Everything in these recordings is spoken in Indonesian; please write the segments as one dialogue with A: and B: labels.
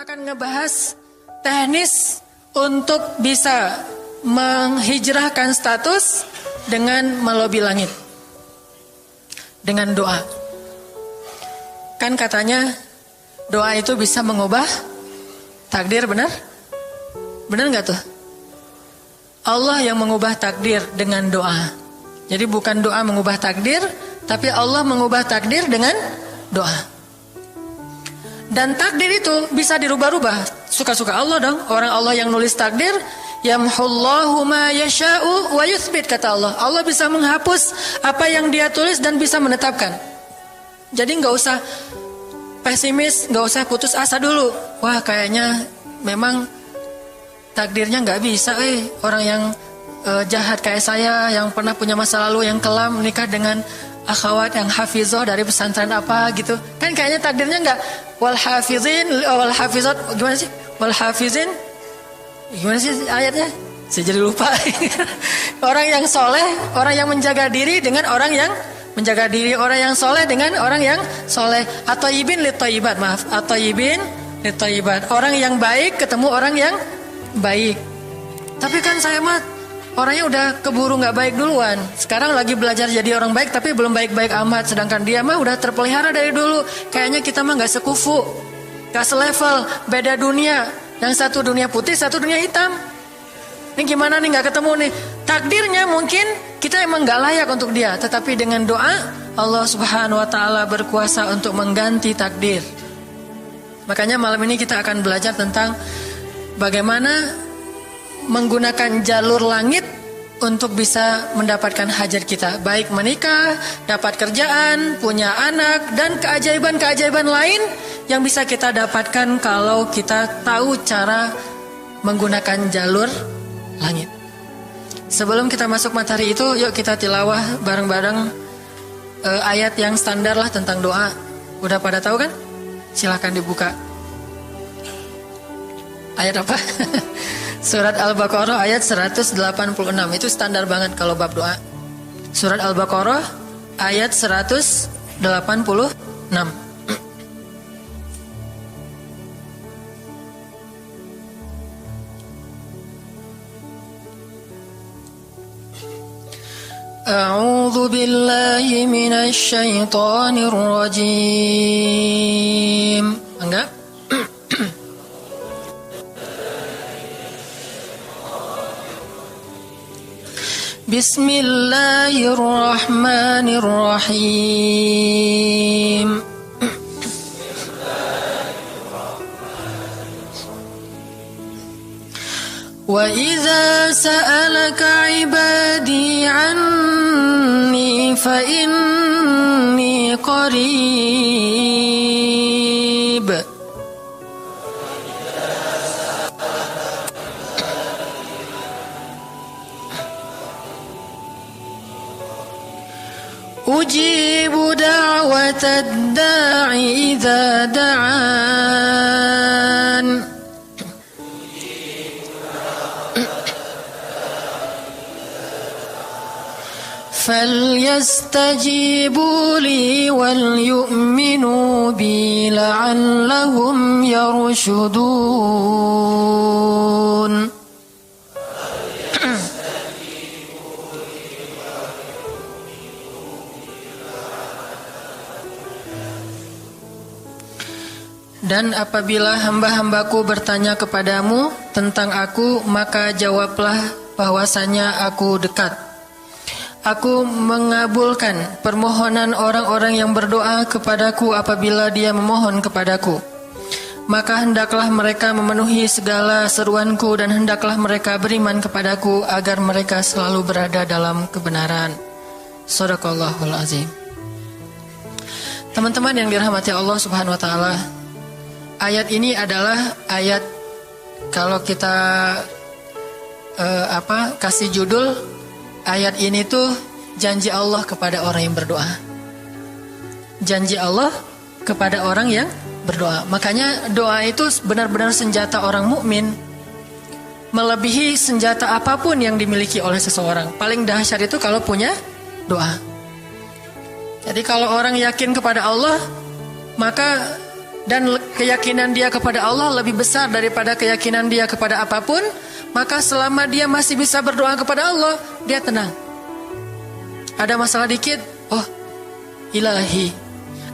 A: akan ngebahas teknis untuk bisa menghijrahkan status dengan melobi langit. Dengan doa. Kan katanya doa itu bisa mengubah takdir, benar? Benar gak tuh? Allah yang mengubah takdir dengan doa. Jadi bukan doa mengubah takdir, tapi Allah mengubah takdir dengan doa. Dan takdir itu bisa dirubah-rubah. Suka-suka Allah dong. Orang Allah yang nulis takdir, yamhullahu ma yasha'u wa yuthbit, kata Allah. Allah bisa menghapus apa yang Dia tulis dan bisa menetapkan. Jadi gak usah pesimis, gak usah putus asa dulu. Wah, kayaknya memang takdirnya gak bisa. Orang yang jahat kayak saya, yang pernah punya masa lalu yang kelam, menikah dengan akhwat yang hafizoh dari pesantren apa gitu. Kan kayaknya takdirnya gak wal hafizin wal hafizat, gimana sih? Wal hafizin, gimana sih ayatnya? Saya jadi lupa. Orang yang soleh, orang yang menjaga diri dengan orang yang menjaga diri, orang yang soleh dengan orang yang soleh. Atau ibin litoyibat, maaf. Atau ibin litoyibat. Orang yang baik ketemu orang yang baik. Tapi kan saya mah orangnya udah keburu nggak baik duluan. Sekarang lagi belajar jadi orang baik, tapi belum baik-baik amat. Sedangkan dia mah udah terpelihara dari dulu. Kayaknya kita mah nggak sekufu, nggak selevel, beda dunia. Yang satu dunia putih, satu dunia hitam. Ini gimana nih nggak ketemu nih? Takdirnya mungkin kita emang nggak layak untuk dia, tetapi dengan doa Allah Subhanahu Wa Taala berkuasa untuk mengganti takdir. Makanya malam ini kita akan belajar tentang bagaimana menggunakan jalur langit untuk bisa mendapatkan hajat kita. Baik menikah, dapat kerjaan, punya anak, dan keajaiban-keajaiban lain yang bisa kita dapatkan kalau kita tahu cara menggunakan jalur langit. Sebelum kita masuk materi itu, yuk kita tilawah bareng-bareng ayat yang standar lah tentang doa. Udah pada tahu kan? Silahkan dibuka. Ayat apa? Surat Al-Baqarah ayat 186. Itu standar banget kalau bab doa. Surat Al-Baqarah ayat 186. A'udzu billahi minasy syaithanir rajim. Enggak? Bismillahirrahmanirrahim. Wa idza sa'alaka 'ibadi 'anni fa inni qarib. Ujibu da'watad da'i idza da'an. فَلْيَسْتَجِيبُوا لِي وَلْيُؤْمِنُوا بِي لَعَلَّهُمْ يَرْشُدُونَ. Dan apabila hamba-hambaku bertanya kepadamu tentang aku, maka jawablah bahwasanya aku dekat. Aku mengabulkan permohonan orang-orang yang berdoa kepadaku apabila dia memohon kepadaku. Maka hendaklah mereka memenuhi segala seruanku dan hendaklah mereka beriman kepadaku agar mereka selalu berada dalam kebenaran. Shadaqallahul azim. Teman-teman yang dirahmati Allah Subhanahu wa taala, ayat ini adalah ayat kalau kita kasih judul, ayat ini tuh janji Allah kepada orang yang berdoa. Janji Allah kepada orang yang berdoa. Makanya doa itu benar-benar senjata orang mukmin, melebihi senjata apapun yang dimiliki oleh seseorang. Paling dahsyat itu kalau punya doa. Jadi kalau orang yakin kepada Allah, maka dan keyakinan dia kepada Allah lebih besar daripada keyakinan dia kepada apapun, maka selama dia masih bisa berdoa kepada Allah, dia tenang. Ada masalah dikit, oh Ilahi.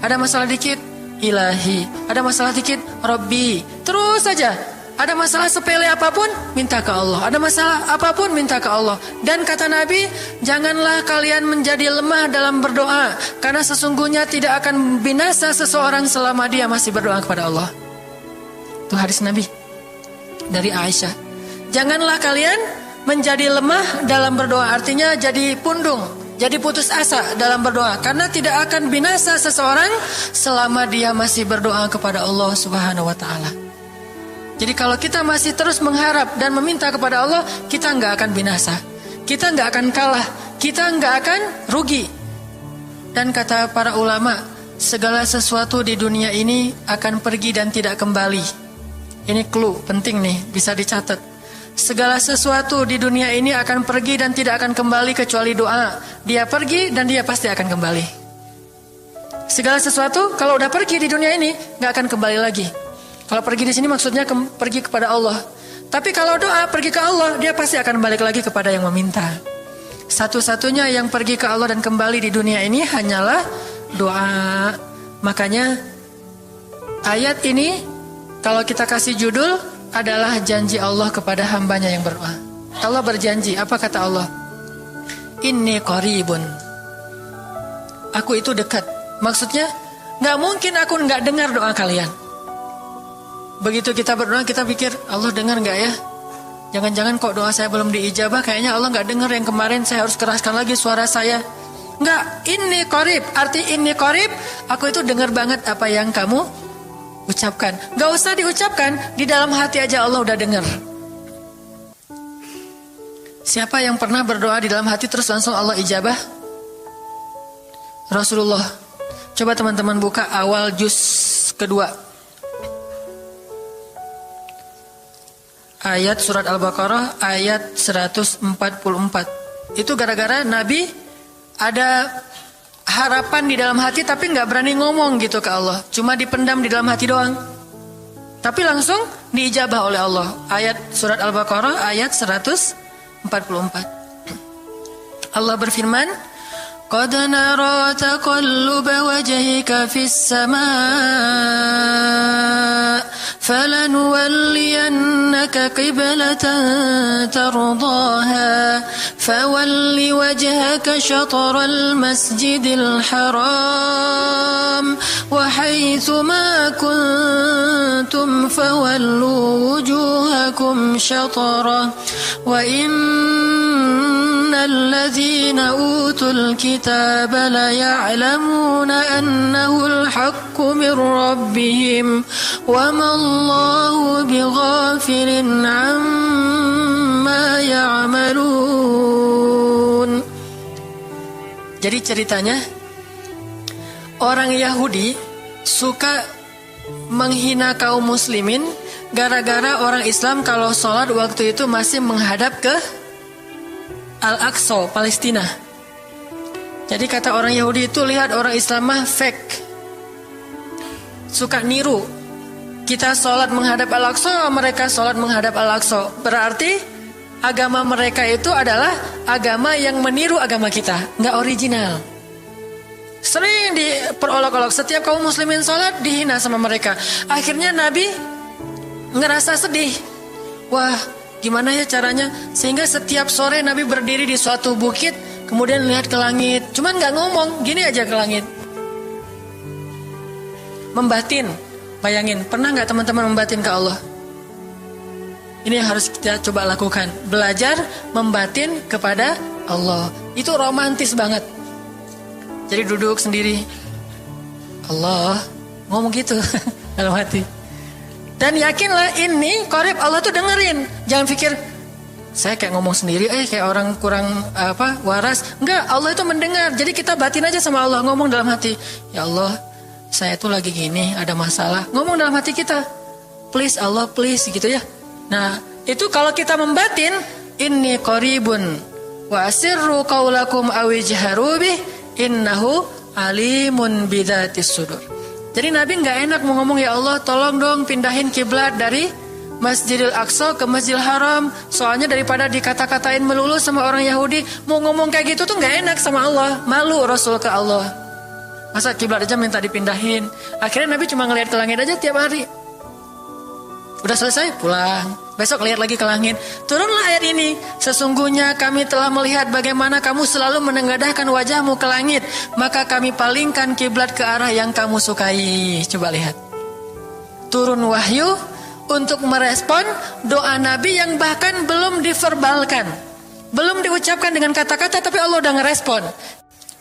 A: Ada masalah dikit, Ilahi. Ada masalah dikit, Rabbi. Terus saja. Ada masalah sepele apapun, minta ke Allah. Ada masalah apapun, minta ke Allah. Dan kata Nabi, janganlah kalian menjadi lemah dalam berdoa, karena sesungguhnya tidak akan binasa seseorang selama dia masih berdoa kepada Allah. Itu hadis Nabi dari Aisyah. Janganlah kalian menjadi lemah dalam berdoa, artinya jadi pundung, jadi putus asa dalam berdoa, karena tidak akan binasa seseorang selama dia masih berdoa kepada Allah Subhanahu wa ta'ala. Jadi kalau kita masih terus mengharap dan meminta kepada Allah, kita nggak akan binasa, kita nggak akan kalah, kita nggak akan rugi. Dan kata para ulama, segala sesuatu di dunia ini akan pergi dan tidak kembali. Ini clue penting nih, bisa dicatat. Segala sesuatu di dunia ini akan pergi dan tidak akan kembali kecuali doa. Dia pergi dan dia pasti akan kembali. Segala sesuatu kalau udah pergi di dunia ini nggak akan kembali lagi. Kalau pergi di sini maksudnya pergi kepada Allah. Tapi kalau doa pergi ke Allah, dia pasti akan balik lagi kepada yang meminta. Satu-satunya yang pergi ke Allah dan kembali di dunia ini hanyalah doa. Makanya ayat ini kalau kita kasih judul adalah janji Allah kepada hambanya yang berdoa. Allah berjanji, apa kata Allah? Inni qaribun. Aku itu dekat. Maksudnya gak mungkin aku gak dengar doa kalian. Begitu kita berdoa, kita pikir Allah dengar gak ya? Jangan-jangan kok doa saya belum diijabah, kayaknya Allah gak dengar yang kemarin, saya harus keraskan lagi suara saya. Enggak, ini qarib. Arti ini qarib, aku itu dengar banget apa yang kamu ucapkan. Gak usah diucapkan, di dalam hati aja Allah udah dengar. Siapa yang pernah berdoa di dalam hati terus langsung Allah ijabah? Rasulullah. Coba teman-teman buka awal juz kedua, ayat surat Al-Baqarah ayat 144. Itu gara-gara Nabi ada harapan di dalam hati tapi gak berani ngomong gitu ke Allah. Cuma dipendam di dalam hati doang. Tapi langsung diijabah oleh Allah. Ayat surat Al-Baqarah ayat 144. Allah berfirman, قد نرى تقلب وجهك في السماء فلنولينك قبلة ترضاها فول وجهك شطر المسجد الحرام وحيث ما كنتم فولوا وجوهكم شطره وإن الذين أوتوا الكتاب ليعلمون أنه الحق من ربهم وما الله بغافل عما يعملون. Jadi ceritanya orang Yahudi suka menghina kaum muslimin gara-gara orang Islam kalau sholat waktu itu masih menghadap ke Al-Aqsa, Palestina. Jadi kata orang Yahudi itu, lihat orang Islam mah fake, suka niru. Kita sholat menghadap Al-Aqsa, mereka sholat menghadap Al-Aqsa. Berarti agama mereka itu adalah agama yang meniru agama kita, nggak original. Sering diperolok-olok, setiap kaum muslimin sholat dihina sama mereka. Akhirnya Nabi ngerasa sedih. Wah, gimana ya caranya? Sehingga setiap sore Nabi berdiri di suatu bukit, kemudian lihat ke langit. Cuman gak ngomong, gini aja ke langit. Membatin. Bayangin, pernah gak teman-teman membatin ke Allah? Ini yang harus kita coba lakukan. Belajar membatin kepada Allah. Itu romantis banget. Jadi duduk sendiri, Allah, ngomong gitu dalam hati. Dan yakinlah ini qarib, Allah tuh dengerin. Jangan pikir saya kayak ngomong sendiri, kayak orang kurang waras. Enggak, Allah itu mendengar. Jadi kita batin aja sama Allah, ngomong dalam hati, ya Allah, saya tuh lagi gini, ada masalah. Ngomong dalam hati kita, please Allah, please, gitu ya. Nah, itu kalau kita membatin, inni qaribun wa asirru qaulakum aw ijharu bih innahu alimun bidzatis sudur. Jadi Nabi nggak enak mau ngomong, ya Allah tolong dong pindahin kiblat dari Masjidil Aqsa ke Masjidil Haram. Soalnya daripada dikata-katain melulu sama orang Yahudi, mau ngomong kayak gitu tuh nggak enak sama Allah. Malu Rasul ke Allah. Masa kiblat aja minta dipindahin. Akhirnya Nabi cuma ngelihat ke langit aja tiap hari. Udah selesai pulang. Besok lihat lagi ke langit. Turunlah ayat ini. Sesungguhnya kami telah melihat bagaimana kamu selalu menengadahkan wajahmu ke langit, maka kami palingkan kiblat ke arah yang kamu sukai. Coba lihat. Turun wahyu untuk merespon doa Nabi yang bahkan belum diverbalkan, belum diucapkan dengan kata-kata, tapi Allah udah ngerespon.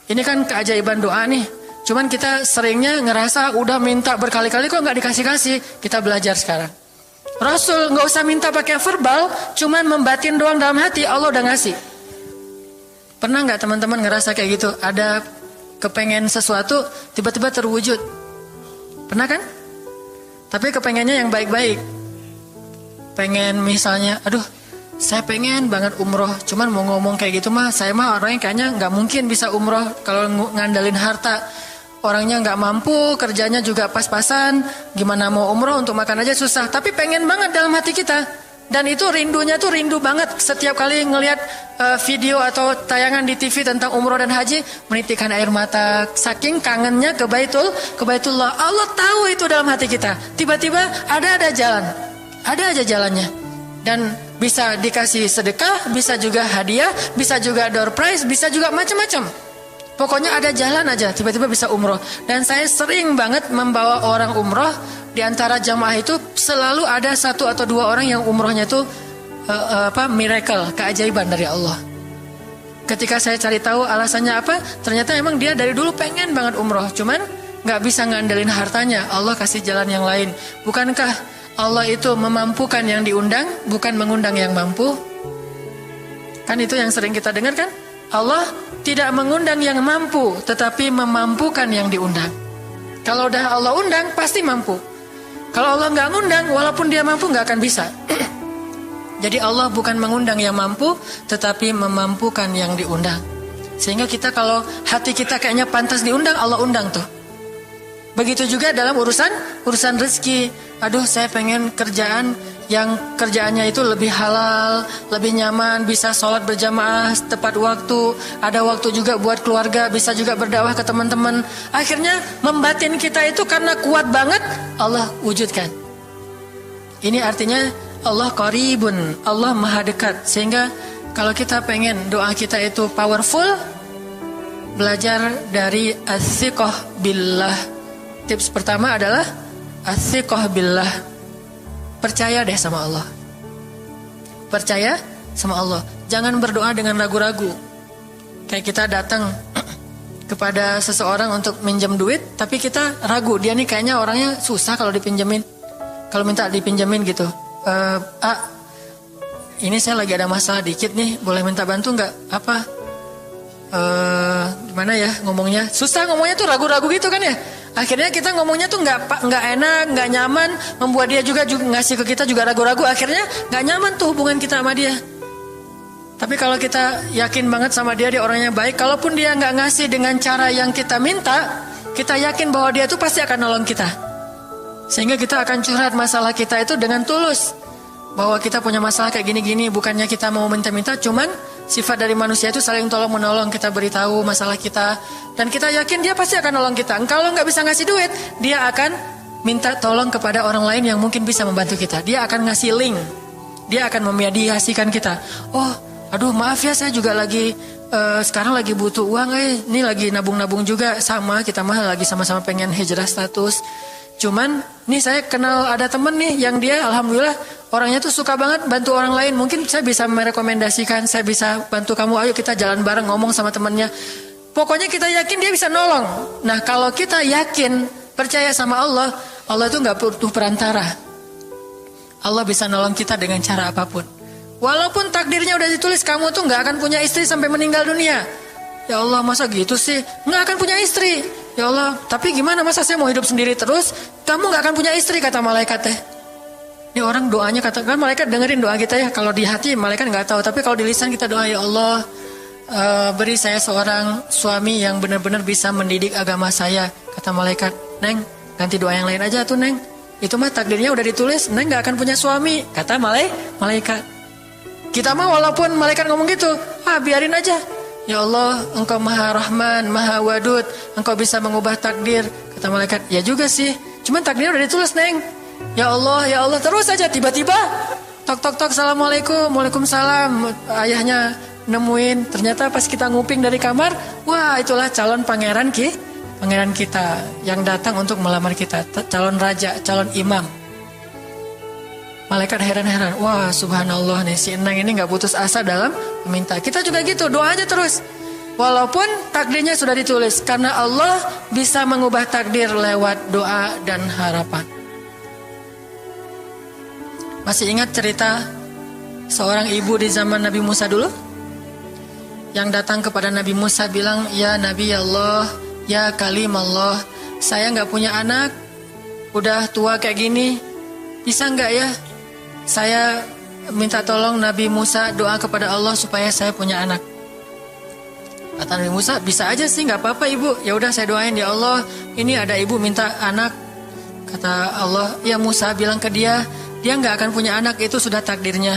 A: Ini kan keajaiban doa nih. Cuman kita seringnya ngerasa udah minta berkali-kali kok nggak dikasih-kasih. Kita belajar sekarang. Rasul nggak usah minta pakai verbal, cuman membatin doang dalam hati, Allah udah ngasih. Pernah nggak teman-teman ngerasa kayak gitu? Ada kepengen sesuatu, tiba-tiba terwujud. Pernah kan? Tapi kepengennya yang baik-baik. Pengen misalnya, aduh saya pengen banget umroh, cuman mau ngomong kayak gitu mah, saya mah orangnya kayaknya nggak mungkin bisa umroh kalau ngandalin harta. Orangnya nggak mampu, kerjanya juga pas-pasan, gimana mau umroh, untuk makan aja susah. Tapi pengen banget dalam hati kita. Dan itu rindunya tuh rindu banget. Setiap kali ngelihat video atau tayangan di TV tentang umroh dan haji, menitikkan air mata. Saking kangennya ke Baitullah. Allah tahu itu dalam hati kita. Tiba-tiba ada jalan. Ada aja jalannya. Dan bisa dikasih sedekah, bisa juga hadiah, bisa juga door prize, bisa juga macam-macam. Pokoknya ada jalan aja, tiba-tiba bisa umroh. Dan saya sering banget membawa orang umroh. Di antara jamaah itu selalu ada 1 atau 2 orang yang umrohnya itu miracle, keajaiban dari Allah. Ketika saya cari tahu alasannya apa, ternyata emang dia dari dulu pengen banget umroh, cuman nggak bisa ngandelin hartanya. Allah kasih jalan yang lain. Bukankah Allah itu memampukan yang diundang, bukan mengundang yang mampu? Kan itu yang sering kita dengar kan? Allah tidak mengundang yang mampu, tetapi memampukan yang diundang. Kalau udah Allah undang, pasti mampu. Kalau Allah nggak ngundang, walaupun dia mampu nggak akan bisa. Jadi Allah bukan mengundang yang mampu, tetapi memampukan yang diundang. Sehingga kita kalau hati kita kayaknya pantas diundang, Allah undang tuh. Begitu juga dalam urusan rezeki. Aduh, saya pengen kerjaan yang kerjaannya itu lebih halal, lebih nyaman, bisa sholat berjamaah tepat waktu, ada waktu juga buat keluarga, bisa juga berdakwah ke teman-teman. Akhirnya membatin kita itu karena kuat banget, Allah wujudkan. Ini artinya Allah qaribun, Allah maha dekat. Sehingga kalau kita pengen doa kita itu powerful, belajar dari as-siqah billah. Tips pertama adalah as-siqah billah. Percaya deh sama Allah. Percaya sama Allah. Jangan berdoa dengan ragu-ragu. Kayak kita datang kepada seseorang untuk minjem duit, tapi kita ragu, dia nih kayaknya orangnya susah kalau dipinjemin. Kalau minta dipinjemin gitu. Ini saya lagi ada masalah dikit nih, boleh minta bantu nggak? Apa? Gimana ya ngomongnya? Susah ngomongnya tuh, ragu-ragu gitu kan ya. Akhirnya kita ngomongnya tuh nggak enak, nggak nyaman, membuat dia juga ngasih ke kita juga ragu-ragu. Akhirnya nggak nyaman tuh hubungan kita sama dia. Tapi kalau kita yakin banget sama dia orangnya baik, kalaupun dia nggak ngasih dengan cara yang kita minta, kita yakin bahwa dia tuh pasti akan nolong kita. Sehingga kita akan curhat masalah kita itu dengan tulus, bahwa kita punya masalah kayak gini-gini, bukannya kita mau minta-minta, cuman sifat dari manusia itu saling tolong menolong. Kita beritahu masalah kita dan kita yakin dia pasti akan nolong kita. Kalau nggak bisa ngasih duit, dia akan minta tolong kepada orang lain yang mungkin bisa membantu kita. Dia akan ngasih link, dia akan memediasikan kita. Oh, aduh maaf ya, saya juga lagi sekarang lagi butuh uang. Ini lagi nabung-nabung juga, sama kita mah lagi sama-sama pengen hijrah status. Cuman nih saya kenal ada temen nih yang dia alhamdulillah orangnya tuh suka banget bantu orang lain. Mungkin saya bisa merekomendasikan, saya bisa bantu kamu, ayo kita jalan bareng, ngomong sama temennya. Pokoknya kita yakin dia bisa nolong. Nah kalau kita yakin, percaya sama Allah, Allah itu gak butuh perantara. Allah bisa nolong kita dengan cara apapun. Walaupun takdirnya udah ditulis, kamu tuh gak akan punya istri sampai meninggal dunia. Ya Allah, masa gitu sih? Gak akan punya istri. Ya Allah, tapi gimana, masa saya mau hidup sendiri terus? Kamu gak akan punya istri, kata malaikat teh. Ini orang doanya, katakan malaikat dengerin doa kita ya. Kalau di hati malaikat gak tahu, tapi kalau di lisan kita doa, ya Allah, beri saya seorang suami yang benar-benar bisa mendidik agama saya. Kata malaikat, Neng, ganti doa yang lain aja tuh Neng. Itu mah takdirnya udah ditulis, Neng gak akan punya suami, kata malaikat. Kita mah walaupun malaikat ngomong gitu, biarin aja. Ya Allah, Engkau Maha Rahman, Maha Wadud, Engkau bisa mengubah takdir. Kata malaikat, ya juga sih, cuman takdirnya udah ditulis Neng. Ya Allah, terus aja tiba-tiba tok, assalamualaikum, waalaikumsalam. Ayahnya nemuin, ternyata pas kita nguping dari kamar, wah itulah calon pangeran kita yang datang untuk melamar kita, calon raja, calon imam. Malaikat heran-heran, wah subhanallah nih si Enang ini gak putus asa dalam meminta. Kita juga gitu, doa aja terus. Walaupun takdirnya sudah ditulis, karena Allah bisa mengubah takdir lewat doa dan harapan. Masih ingat cerita seorang ibu di zaman Nabi Musa dulu? Yang datang kepada Nabi Musa bilang, ya Nabi Allah, ya Kalim Allah, saya gak punya anak, udah tua kayak gini, bisa gak ya? Saya minta tolong Nabi Musa doa kepada Allah supaya saya punya anak. Kata Nabi Musa, bisa aja sih, nggak apa-apa ibu. Ya udah saya doain, ya Allah, ini ada ibu minta anak. Kata Allah, ya Musa bilang ke dia nggak akan punya anak, itu sudah takdirnya.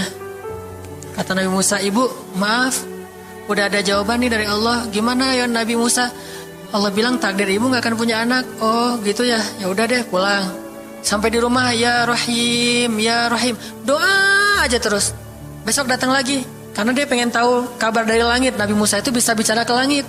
A: Kata Nabi Musa, ibu maaf, udah ada jawaban nih dari Allah. Gimana ya Nabi Musa? Allah bilang takdir ibu nggak akan punya anak. Oh gitu ya, ya udah deh pulang. Sampai di rumah, ya Rahim, doa aja terus. Besok datang lagi, karena dia pengen tahu kabar dari langit. Nabi Musa itu bisa bicara ke langit.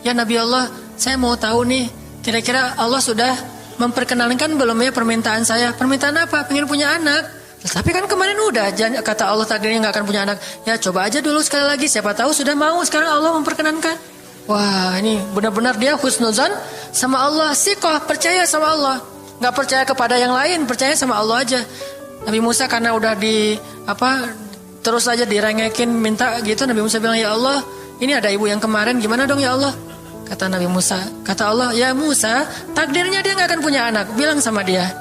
A: Ya Nabi Allah, saya mau tahu nih, kira-kira Allah sudah memperkenalkan belum ya permintaan saya? Permintaan apa? Pengen punya anak. Tapi kan kemarin udah, kata Allah takdirnya gak akan punya anak. Ya coba aja dulu sekali lagi, siapa tahu sudah mau. Sekarang Allah memperkenankan. Wah ini benar-benar dia husnuzan sama Allah. Siqah, percaya sama Allah. Gak percaya kepada yang lain, percaya sama Allah aja. Nabi Musa karena udah terus aja direngekin minta gitu. Nabi Musa bilang, ya Allah, ini ada ibu yang kemarin, gimana dong ya Allah? Kata Nabi Musa, kata Allah, ya Musa, takdirnya dia gak akan punya anak. Bilang sama dia,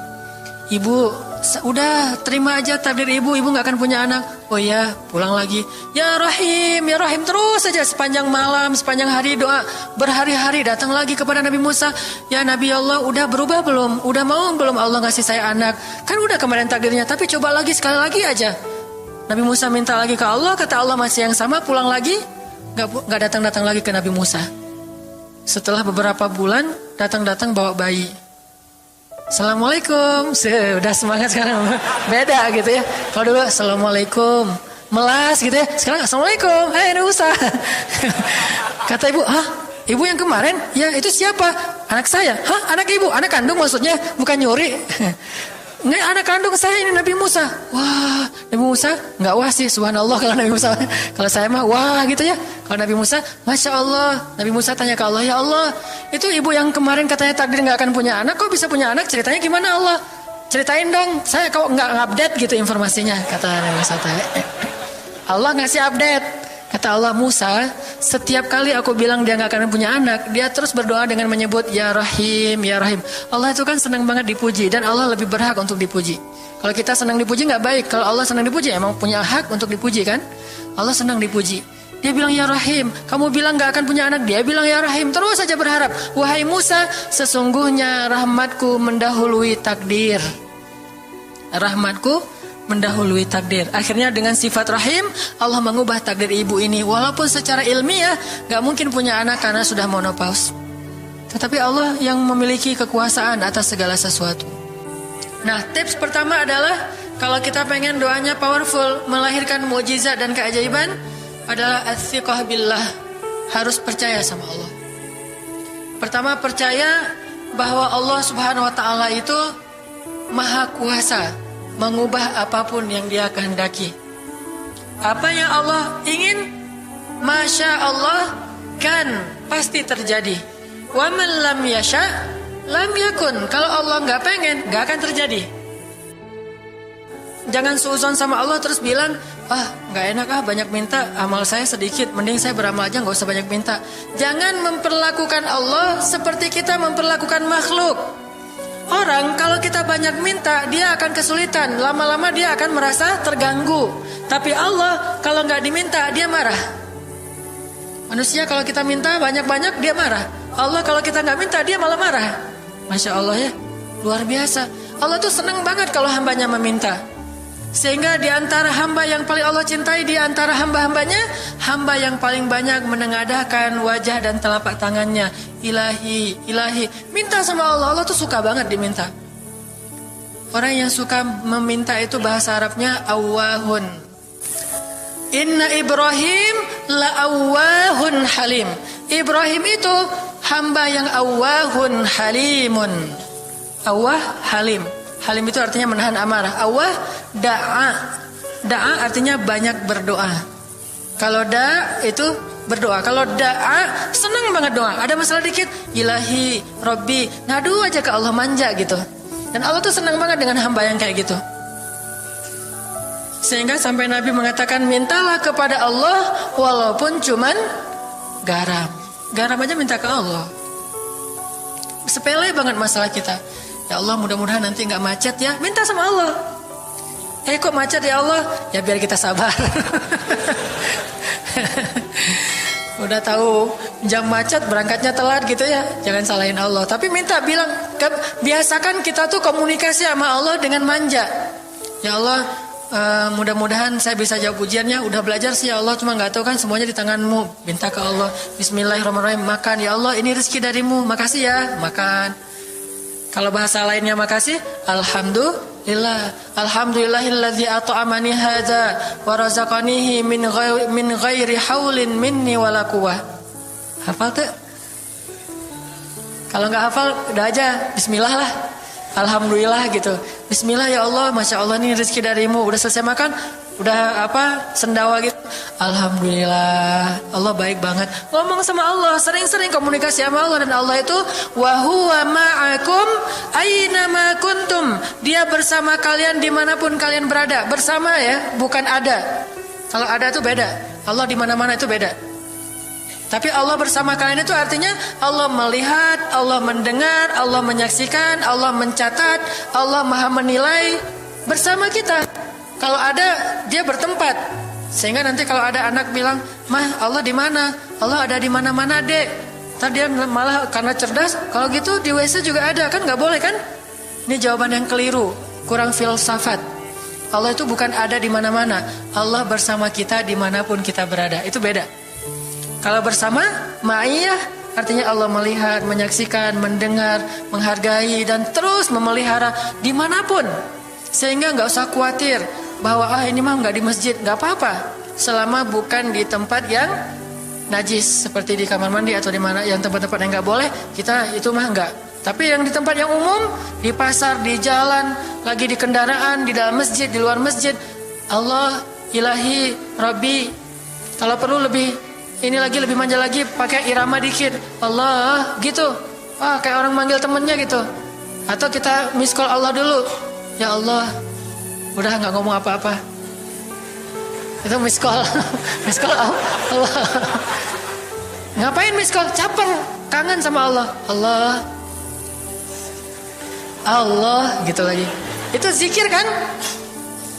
A: ibu, udah terima aja takdir ibu gak akan punya anak. Oh iya, pulang lagi. Ya Rahim, terus aja sepanjang malam, sepanjang hari doa. Berhari-hari datang lagi kepada Nabi Musa. Ya Nabi Allah, udah berubah belum? Udah mau belum Allah ngasih saya anak? Kan udah kemarin takdirnya, tapi coba lagi, sekali lagi aja. Nabi Musa minta lagi ke Allah, kata Allah masih yang sama, pulang lagi. Gak datang-datang lagi ke Nabi Musa. Setelah beberapa bulan, datang-datang bawa bayi. Assalamualaikum, udah semangat sekarang, beda gitu ya. Kalau dulu Assalamualaikum, melas gitu ya. Sekarang Assalamualaikum, Nabi Musa. Kata ibu, ibu yang kemarin? Ya itu siapa? Anak saya. Anak ibu? Anak kandung maksudnya, bukan nyuri. Nggak, anak kandung saya ini Nabi Musa. Wah, Nabi Musa nggak wah sih, subhanallah kalau Nabi Musa. Kalau saya mah wah gitu ya. Kalau Nabi Musa, masya Allah. Nabi Musa tanya ke Allah, ya Allah, itu ibu yang kemarin katanya takdir nggak akan punya anak, kok bisa punya anak? Ceritanya gimana Allah? Ceritain dong. Saya kok nggak update gitu informasinya, kata Nabi Musa. Allah ngasih update. Kata Allah, Musa, setiap kali aku bilang dia gak akan punya anak, dia terus berdoa dengan menyebut Ya Rahim, Ya Rahim. Allah itu kan senang banget dipuji, dan Allah lebih berhak untuk dipuji. Kalau kita senang dipuji gak baik. Kalau Allah senang dipuji, emang punya hak untuk dipuji kan? Allah senang dipuji. Dia bilang Ya Rahim, kamu bilang gak akan punya anak, dia bilang Ya Rahim, terus saja berharap. Wahai Musa, sesungguhnya rahmatku mendahului takdir. Rahmatku mendahului takdir. Akhirnya dengan sifat rahim, Allah mengubah takdir ibu ini. Walaupun secara ilmiah gak mungkin punya anak karena sudah menopause, tetapi Allah yang memiliki kekuasaan atas segala sesuatu. Nah, tips pertama adalah kalau kita pengen doanya powerful, melahirkan mukjizat dan keajaiban, adalah ats-tsiqah billah. Harus percaya sama Allah. Pertama, percaya bahwa Allah Subhanahu wa taala itu Maha Kuasa mengubah apapun yang dia kehendaki. Apa yang Allah ingin, Masya Allah, kan pasti terjadi. Wa man lam yasha lam yakun. Kalau Allah gak pengen, gak akan terjadi. Jangan suuzon sama Allah terus bilang, gak enak banyak minta, amal saya sedikit, mending saya beramal aja gak usah banyak minta. Jangan memperlakukan Allah seperti kita memperlakukan makhluk. Orang kalau kita banyak minta, dia akan kesulitan. Lama-lama dia akan merasa terganggu. Tapi Allah kalau nggak diminta, dia marah. Manusia kalau kita minta banyak-banyak, dia marah. Allah kalau kita nggak minta, dia malah marah. Masya Allah ya. Luar biasa. Allah tuh senang banget kalau hambanya meminta. Sehingga di antara hamba yang paling Allah cintai, di antara hamba-hambanya, hamba yang paling banyak menengadahkan wajah dan telapak tangannya. Ilahi, ilahi. Minta sama Allah. Allah tuh suka banget diminta. Orang yang suka meminta itu bahasa Arabnya awwahun. Inna Ibrahim la awwahun halim. Ibrahim itu hamba yang awwahun halimun. Awwah halim. Halim itu artinya menahan amarah. Awwah da'a. Da'a artinya banyak berdoa. Kalau da itu berdoa. Kalau da'a senang banget doa. Ada masalah dikit, ilahi, Rabbi, ngadu aja ke Allah, manja gitu. Dan Allah tuh senang banget dengan hamba yang kayak gitu. Sehingga sampai Nabi mengatakan, mintalah kepada Allah walaupun cuman garam. Garam aja minta ke Allah. Sepele banget masalah kita. Ya Allah, mudah-mudahan nanti nggak macet ya. Minta sama Allah. Kok macet ya Allah? Ya biar kita sabar. Udah tahu jam macet berangkatnya telat gitu ya. Jangan salahin Allah. Tapi minta, bilang, biasakan kita tuh komunikasi sama Allah dengan manja. Ya Allah, mudah-mudahan saya bisa jawab ujiannya. Udah belajar sih ya Allah, cuma nggak tahu kan semuanya di tanganmu. Minta ke Allah. Bismillahirrahmanirrahim. Makan ya Allah, ini rezeki darimu. Makasih ya, makan. Kalau bahasa lainnya makasih, alhamdulillah. Alhamdulillahilladzi at'amani hadza wa razaqanihi min ghairi haulin minni wala quwwah. Hafal tuh? Kalau nggak hafal, udah aja bismillah lah. Alhamdulillah gitu. Bismillah ya Allah, masya Allah ini rezeki darimu. Udah selesai makan, udah sendawa gitu. Alhamdulillah, Allah baik banget. Ngomong sama Allah, sering-sering komunikasi sama Allah. Dan Allah itu wa huwa ma'akum aina ma kuntum. Dia bersama kalian dimanapun kalian berada. Bersama ya, bukan ada. Kalau ada itu beda. Allah di mana-mana itu beda. Tapi Allah bersama kalian itu artinya Allah melihat, Allah mendengar, Allah menyaksikan, Allah mencatat, Allah maha menilai bersama kita. Kalau ada, dia bertempat. Sehingga nanti kalau ada anak bilang, "Mah, Allah di mana?" Allah ada di mana-mana, Dek. Tadi dia malah karena cerdas, kalau gitu di WC juga ada, kan nggak boleh kan? Ini jawaban yang keliru, kurang filsafat. Allah itu bukan ada di mana-mana. Allah bersama kita dimanapun kita berada. Itu beda. Kalau bersama, ma'iyah artinya Allah melihat, menyaksikan, mendengar, menghargai, dan terus memelihara dimanapun. Sehingga nggak usah khawatir bahwa ini mah nggak di masjid, nggak apa-apa. Selama bukan di tempat yang najis, seperti di kamar mandi atau di mana yang tempat-tempat yang nggak boleh, kita itu mah nggak. Tapi yang di tempat yang umum, di pasar, di jalan, lagi di kendaraan, di dalam masjid, di luar masjid, Allah, ilahi, Rabbi. Kalau perlu lebih lebih manja lagi, pakai irama dikit. Allah, gitu. Kayak orang manggil temennya gitu. Atau kita miss call Allah dulu. Ya Allah, udah nggak ngomong apa-apa. Itu miss call. Miss call Allah. Ngapain miss call? Caper, kangen sama Allah. Allah, Allah, gitu lagi. Itu zikir kan?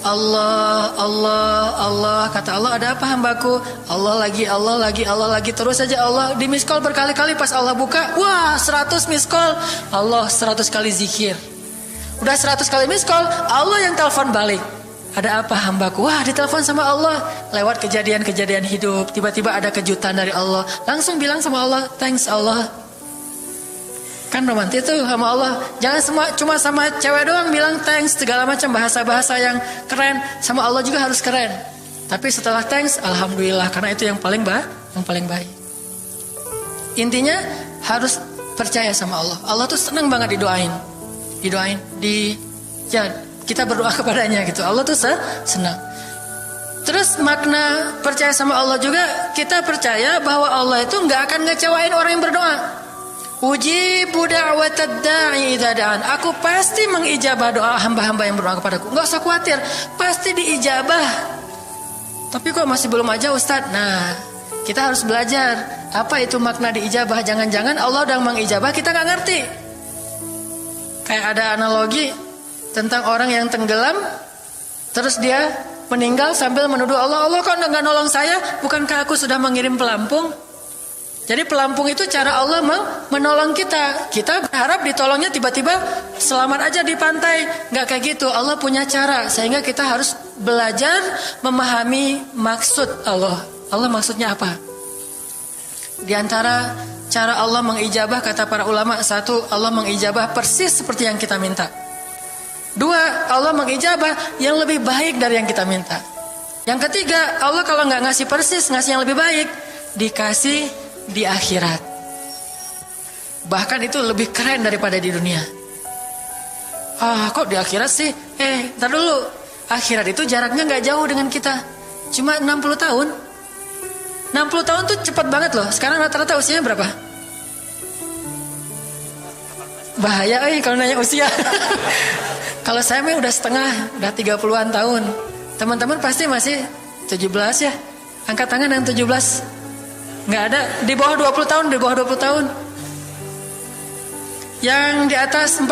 A: Allah, Allah, Allah. Kata Allah, ada apa hambaku? Allah lagi, Allah lagi, Allah lagi. Terus saja Allah di miss call berkali-kali. Pas Allah buka, wah 100 miss call. Allah 100 kali zikir. Udah 100 kali miss call, Allah yang telepon balik. Ada apa hambaku? Wah, ditelepon sama Allah. Lewat kejadian-kejadian hidup, tiba-tiba ada kejutan dari Allah. Langsung bilang sama Allah, thanks Allah. Kan romantis tuh sama Allah. Jangan cuma sama cewek doang bilang thanks, segala macam bahasa-bahasa yang keren. Sama Allah juga harus keren. Tapi setelah thanks, alhamdulillah, karena itu yang paling baik. Intinya harus percaya sama Allah. Allah tuh senang banget didoain, kita berdoa kepadanya gitu. Allah tuh senang. Terus makna percaya sama Allah juga, kita percaya bahwa Allah itu nggak akan ngecewain orang yang berdoa. Ujibu da'watad da'i idza da'an. Aku pasti mengijabah doa hamba-hamba yang berdoa kepadaku. Enggak usah khawatir, pasti diijabah. Tapi kok masih belum aja Ustaz? Nah, kita harus belajar apa itu makna diijabah. Jangan-jangan Allah udah mengijabah, kita nggak ngerti. Kayak ada analogi tentang orang yang tenggelam, terus dia meninggal sambil menuduh Allah, Allah kok nggak nolong saya? Bukankah aku sudah mengirim pelampung? Jadi pelampung itu cara Allah menolong kita. Kita berharap ditolongnya tiba-tiba selamat aja di pantai. Nggak kayak gitu. Allah punya cara. Sehingga kita harus belajar memahami maksud Allah. Allah maksudnya apa? Di antara cara Allah mengijabah, kata para ulama, satu, Allah mengijabah persis seperti yang kita minta. Dua, Allah mengijabah yang lebih baik dari yang kita minta. Yang ketiga, Allah kalau nggak ngasih persis, ngasih yang lebih baik, dikasih di akhirat. Bahkan itu lebih keren daripada di dunia. Kok di akhirat sih? Ntar dulu. Akhirat itu jaraknya gak jauh dengan kita. Cuma 60 tahun. 60 tahun tuh cepat banget loh. Sekarang rata-rata usianya berapa? Bahaya kalau nanya usia. Kalau saya mah udah setengah, udah 30-an tahun. Teman-teman pasti masih 17 ya. Angkat tangan yang 17. Nggak ada, di bawah 20 tahun, di bawah 20 tahun. Yang di atas 40.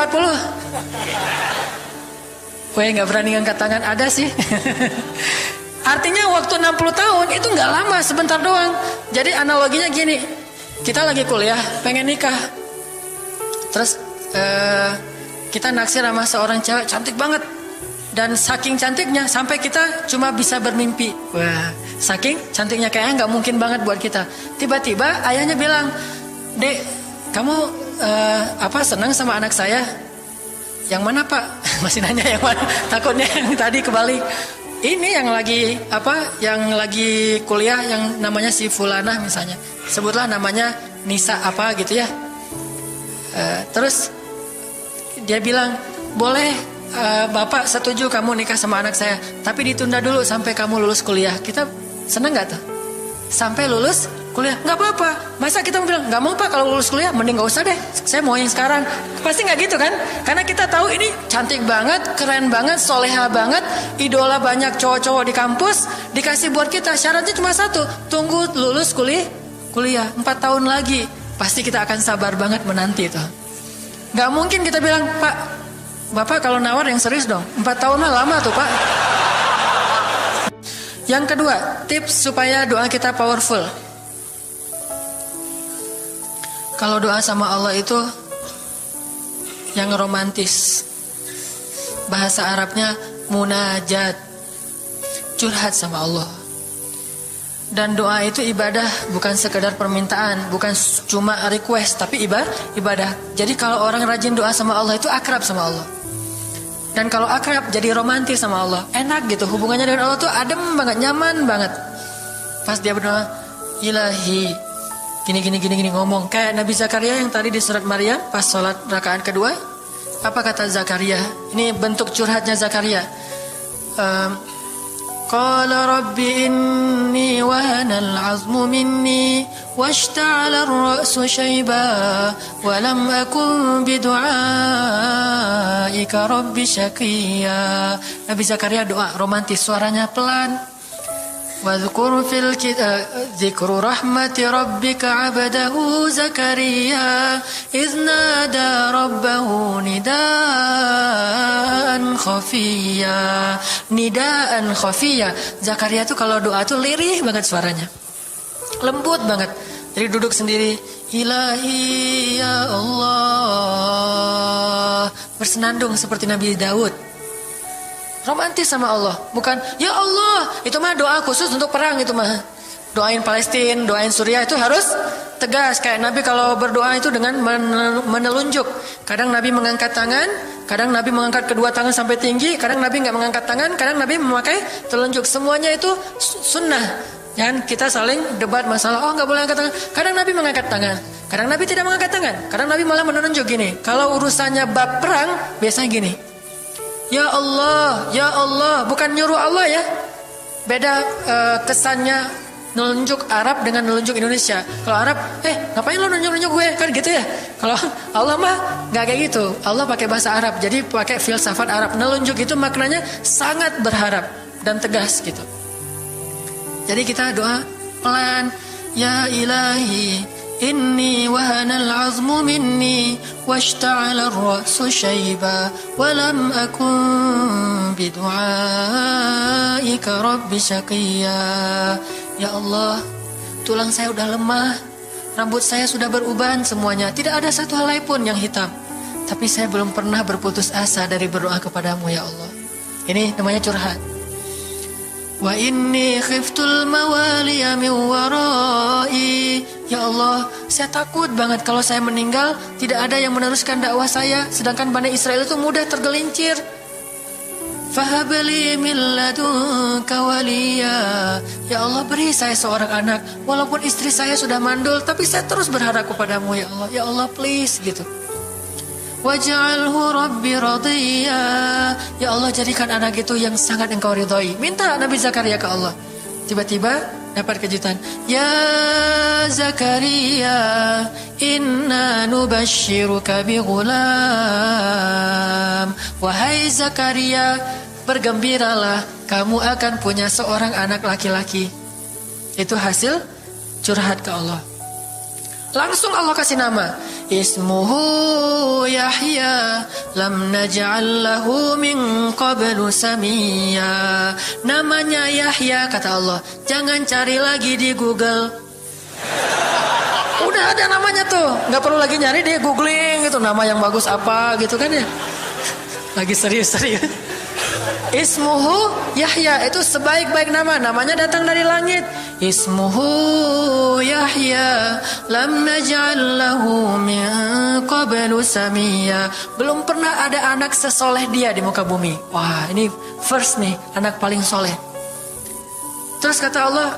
A: Nggak berani angkat tangan, ada sih. Artinya waktu 60 tahun itu nggak lama, sebentar doang. Jadi analoginya gini, kita lagi kuliah, pengen nikah. Terus kita naksir sama seorang cewek cantik banget. Dan saking cantiknya sampai kita cuma bisa bermimpi. Wah, saking cantiknya kayaknya nggak mungkin banget buat kita. Tiba-tiba ayahnya bilang, "Dek, kamu senang sama anak saya?" "Yang mana, Pak?" Masih nanya yang mana? Takutnya yang tadi kebalik. Ini yang lagi yang lagi kuliah yang namanya si Fulanah misalnya. Sebutlah namanya Nisa apa gitu ya. Terus dia bilang, "Boleh, Bapak setuju kamu nikah sama anak saya, tapi ditunda dulu sampai kamu lulus kuliah." Kita seneng gak tuh? Sampai lulus kuliah, gak apa-apa. Masa kita bilang, gak mau Pak kalau lulus kuliah, mending gak usah deh, saya mau yang sekarang. Pasti gak gitu kan? Karena kita tahu ini cantik banget, keren banget, soleha banget, idola banyak cowok-cowok di kampus, dikasih buat kita. Syaratnya cuma satu, tunggu lulus kuliah 4 tahun lagi. Pasti kita akan sabar banget menanti itu. Gak mungkin kita bilang, "Pak, Bapak kalau nawar yang serius dong, 4 tahun mah lama tuh Pak." Yang kedua, tips supaya doa kita powerful. Kalau doa sama Allah itu yang romantis. Bahasa Arabnya munajat, curhat sama Allah. Dan doa itu ibadah, bukan sekedar permintaan, bukan cuma request, tapi ibadah. Jadi kalau orang rajin doa sama Allah itu akrab sama Allah. Dan kalau akrab jadi romantis sama Allah, enak gitu, hubungannya dengan Allah tuh adem banget, nyaman banget. Pas dia berdoa, "Ilahi," gini ngomong kayak Nabi Zakaria yang tadi di surat Maryam pas sholat rakaat kedua. Apa kata Zakaria? Ini bentuk curhatnya Zakaria. Qala rabbi inni wahana al-'azmu minni washta'ala ar-ra'su shayba wa lam akun bidu'aika rabbi syaqiyya. Nabi Zakaria doa romantis, suaranya pelan. Wadhkur fil dzikru rahmati rabbika 'abdahu Zakaria idz nada rabbahu nidaan khafiyya. Zakaria tuh kalau doa tuh lirih banget suaranya. Lembut banget. Jadi duduk sendiri, "Ilahi ya Allah." Bersenandung seperti Nabi Daud. Romantis sama Allah, bukan "Ya Allah." Itu mah doa khusus untuk perang, itu mah. Doain Palestina, doain Suriah itu harus tegas. Kayak Nabi kalau berdoa itu dengan menelunjuk. Kadang Nabi mengangkat tangan, kadang Nabi mengangkat kedua tangan sampai tinggi, kadang Nabi nggak mengangkat tangan, kadang Nabi memakai telunjuk. Semuanya itu sunnah. Jangan kita saling debat masalah, "Oh nggak boleh angkat tangan." Kadang Nabi mengangkat tangan, kadang Nabi tidak mengangkat tangan, kadang Nabi malah menunjuk gini. Kalau urusannya bab perang, biasanya gini, "Ya Allah, ya Allah." Bukan nyuruh Allah ya. Beda kesannya nunjuk Arab dengan nunjuk Indonesia. Kalau Arab, ngapain lo nunjuk gue? Kan gitu ya. Kalau Allah mah nggak kayak gitu. Allah pakai bahasa Arab, jadi pakai filsafat Arab. Nunjuk itu maknanya sangat berharap dan tegas gitu. Jadi kita doa pelan, "Ya ilahi, inni wahana al-'azmu minni washta'ala ar-ra'su shayba wa lam akun bidu'aika rabbi syaqiyya." Ya Allah, tulang saya udah lemah, rambut saya sudah beruban semuanya, tidak ada satu helai pun yang hitam. Tapi saya belum pernah berputus asa dari berdoa kepadamu ya Allah. Ini namanya curhat. Wa inni khiftul mawaliya min warai. Ya Allah, saya takut banget kalau saya meninggal tidak ada yang meneruskan dakwah saya, sedangkan Bani Israel itu mudah tergelincir. Fahabli min ladunka waliya. Ya Allah, beri saya seorang anak. Walaupun istri saya sudah mandul, tapi saya terus berharap kepadamu ya Allah. Ya Allah, please gitu. Waj'alhu rabbi radiyya. Ya Allah, jadikan anak itu yang sangat engkau ridhoi. Minta Nabi Zakaria ke Allah. Tiba-tiba dapat kejutan. Ya Zakaria, inna nubashiruka bi ghulam. Wahai Zakaria, bergembiralah, kamu akan punya seorang anak laki-laki. Itu hasil curhat ke Allah. Langsung Allah kasih nama. Ismuhu Yahya, lam naj'al lahu min qablu samiyya. Namanya Yahya, kata Allah. Jangan cari lagi di Google. Udah ada namanya tuh, nggak perlu lagi nyari di googling gitu, nama yang bagus apa gitu kan ya. Lagi serius-serius. Ismuhu Yahya, itu sebaik-baik nama. Namanya datang dari langit. Ismuhu Yahya, lam naj'al lahu min qablu samiyya. Belum pernah ada anak sesoleh dia di muka bumi. Wah, ini first nih, anak paling soleh. Terus kata Allah,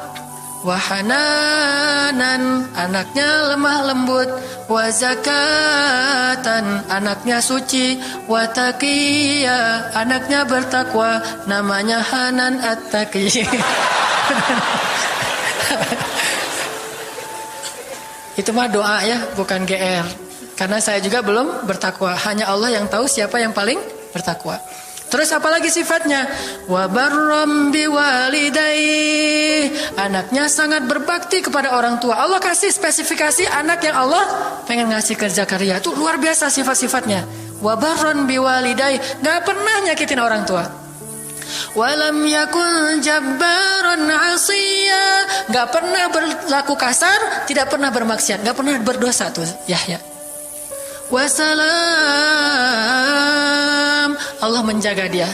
A: wahananan, anaknya lemah lembut, wazakatan, anaknya suci, wataqiya, anaknya bertakwa, namanya Hanan At-Taqi. Itu mah doa ya, bukan GR. Karena saya juga belum bertakwa. Hanya Allah yang tahu siapa yang paling bertakwa. Terus apalagi sifatnya? Wa barram biwalidayhi. Anaknya sangat berbakti kepada orang tua. Allah kasih spesifikasi anak yang Allah pengen ngasih ke Zakaria. Itu luar biasa sifat-sifatnya. Wa barran biwalidayhi, enggak pernah nyakitin orang tua. Walam yakun jabbaran 'asiyya, enggak pernah berlaku kasar, tidak pernah bermaksiat, enggak pernah berdosa tuh Yahya. Wassalam, Allah menjaga dia.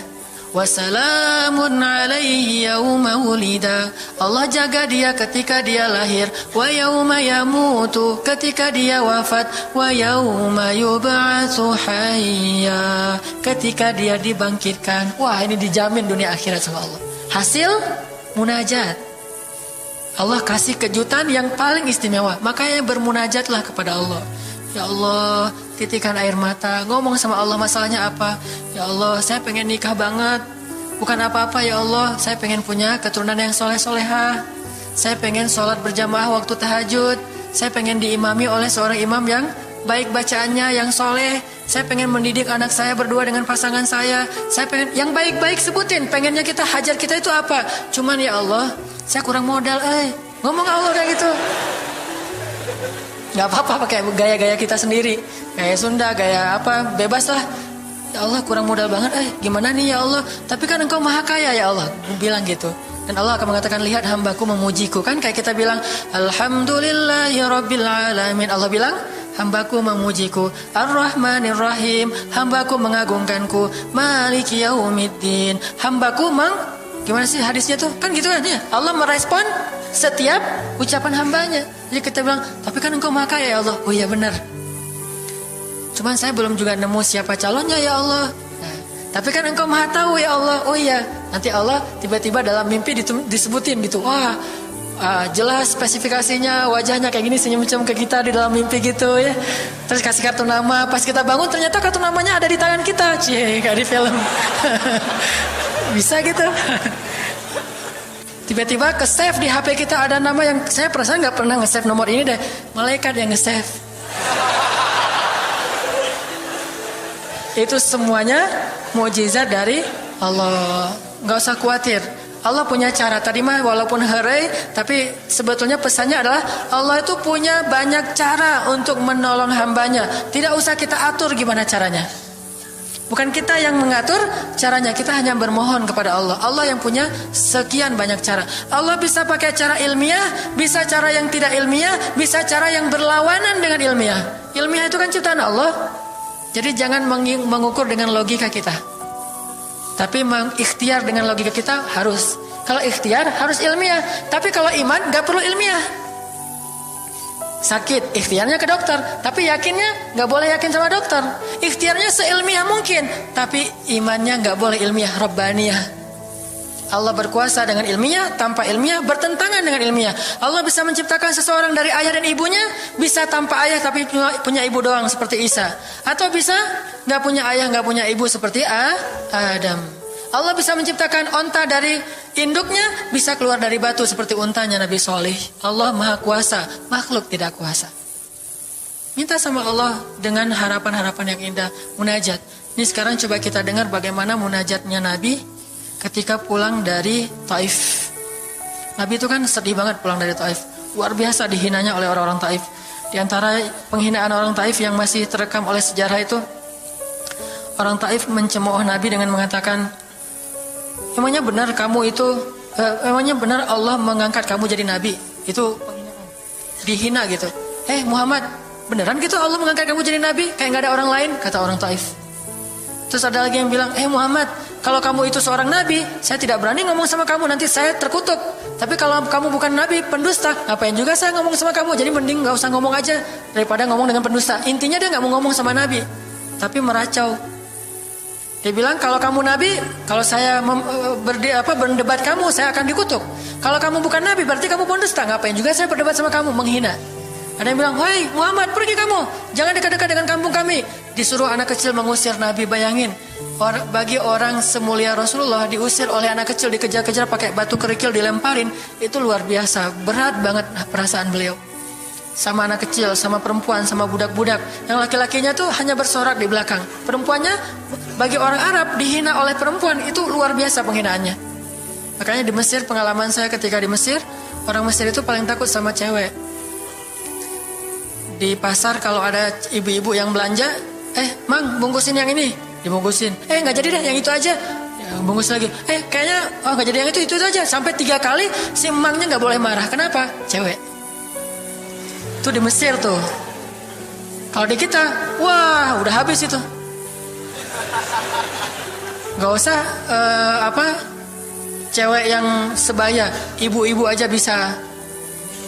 A: Wassalamun alaihi yauma wulida, Allah jaga dia ketika dia lahir. Wa yauma yamutu, ketika dia wafat. Wa yauma yub'atsu hayya, ketika dia dibangkitkan. Wah, ini dijamin dunia akhirat sama Allah. Hasil munajat. Allah kasih kejutan yang paling istimewa. Makanya bermunajatlah kepada Allah. Ya Allah, titikkan air mata, ngomong sama Allah masalahnya apa. Ya Allah, saya pengen nikah banget. Bukan apa-apa ya Allah, saya pengen punya keturunan yang soleh-solehah. Saya pengen sholat berjamaah waktu tahajud. Saya pengen diimami oleh seorang imam yang baik bacaannya, yang soleh. Saya pengen mendidik anak saya berdua dengan pasangan saya. Saya pengen yang baik-baik, sebutin. Pengennya kita, hajat kita itu apa. Cuman ya Allah, saya kurang modal. Ngomong Allah kayak gitu. Gak apa-apa pakai gaya-gaya kita sendiri, gaya Sunda, gaya apa, bebas lah. Ya Allah, kurang modal banget, gimana nih ya Allah, tapi kan engkau maha kaya ya Allah, bilang gitu. Dan Allah akan mengatakan, lihat hambaku memujiku. Kan kayak kita bilang alhamdulillahi rabbil alamin, Allah bilang hambaku memujiku. Ar-Rahmanir Rahim, hambaku mengagungkanku. Maliki yaumiddin, hambaku gimana sih hadisnya tuh, kan gitu kan ya. Allah merespon setiap ucapan hambanya. Jadi kita bilang, tapi kan engkau maha kaya ya Allah. Oh iya benar. Cuman saya belum juga nemu siapa calonnya ya Allah. Nah, tapi kan engkau maha tahu ya Allah. Oh iya. Nanti Allah tiba-tiba dalam mimpi disebutin gitu. Wah, jelas spesifikasinya, wajahnya kayak gini, senyum-senyum ke kita di dalam mimpi gitu ya. Terus kasih kartu nama. Pas kita bangun ternyata kartu namanya ada di tangan kita. Cie, kayak di film. Bisa gitu. Tiba-tiba ke save di HP kita ada nama yang saya perasaan nggak pernah nge-save nomor ini deh. Malaikat yang nge-save. Itu semuanya mukjizat dari Allah. Nggak usah khawatir. Allah punya cara. Tadi mah walaupun herai, tapi sebetulnya pesannya adalah Allah itu punya banyak cara untuk menolong hambanya. Tidak usah kita atur gimana caranya. Bukan kita yang mengatur caranya, kita hanya bermohon kepada Allah. Allah yang punya sekian banyak cara. Allah bisa pakai cara ilmiah, bisa cara yang tidak ilmiah, bisa cara yang berlawanan dengan ilmiah. Ilmiah itu kan ciptaan Allah. Jadi jangan mengukur dengan logika kita. Tapi mengikhtiar dengan logika kita harus. Kalau ikhtiar harus ilmiah. Tapi kalau iman gak perlu ilmiah. Sakit, ikhtiarnya ke dokter, tapi yakinnya nggak boleh yakin sama dokter. Ikhtiarnya seilmiah mungkin, tapi imannya nggak boleh ilmiah, rabbaniyah. Allah berkuasa dengan ilmiah, tanpa ilmiah bertentangan dengan ilmiah. Allah bisa menciptakan seseorang dari ayah dan ibunya, bisa tanpa ayah tapi punya ibu doang seperti Isa, atau bisa nggak punya ayah nggak punya ibu seperti Adam. Allah bisa menciptakan onta dari induknya, bisa keluar dari batu seperti untanya Nabi Soleh. Allah maha kuasa, makhluk tidak kuasa. Minta sama Allah dengan harapan-harapan yang indah, munajat. Ini sekarang coba kita dengar bagaimana munajatnya Nabi ketika pulang dari Taif. Nabi itu kan sedih banget pulang dari Taif. Luar biasa dihinanya oleh orang-orang Taif. Di antara penghinaan orang Taif yang masih terekam oleh sejarah itu, orang Taif mencemooh Nabi dengan mengatakan, emangnya benar kamu itu, emangnya benar Allah mengangkat kamu jadi nabi? Itu penghinaan, dihina gitu. Muhammad, beneran gitu Allah mengangkat kamu jadi nabi? Kayak gak ada orang lain, kata orang Taif. Terus ada lagi yang bilang, Muhammad, kalau kamu itu seorang nabi, saya tidak berani ngomong sama kamu, nanti saya terkutuk. Tapi kalau kamu bukan nabi, pendusta, ngapain juga saya ngomong sama kamu? Jadi mending gak usah ngomong aja daripada ngomong dengan pendusta. Intinya dia gak mau ngomong sama nabi, tapi meracau. Dia bilang, kalau kamu nabi, kalau saya berdebat kamu, saya akan dikutuk. Kalau kamu bukan nabi, berarti kamu pendusta. Ngapain juga saya berdebat sama kamu, menghina. Ada yang bilang, hei Muhammad, pergi kamu, jangan dekat-dekat dengan kampung kami. Disuruh anak kecil mengusir Nabi. Bayangin, bagi orang semulia Rasulullah diusir oleh anak kecil, dikejar-kejar pakai batu kerikil, dilemparin. Itu luar biasa, berat banget perasaan beliau. Sama anak kecil, sama perempuan, sama budak-budak. Yang laki-lakinya tuh hanya bersorak di belakang. Perempuannya, bagi orang Arab, dihina oleh perempuan. Itu luar biasa penghinaannya. Makanya di Mesir, pengalaman saya ketika di Mesir, orang Mesir itu paling takut sama cewek. Di pasar kalau ada ibu-ibu yang belanja, Mang, bungkusin yang ini. Dibungkusin. Gak jadi deh, yang itu aja. Bungkus lagi. Kayaknya, gak jadi yang itu aja. Sampai 3 kali, si emangnya gak boleh marah. Kenapa? Cewek. Itu di Mesir tuh. Kalau di kita, wah udah habis itu. Gak usah cewek yang sebaya, ibu-ibu aja bisa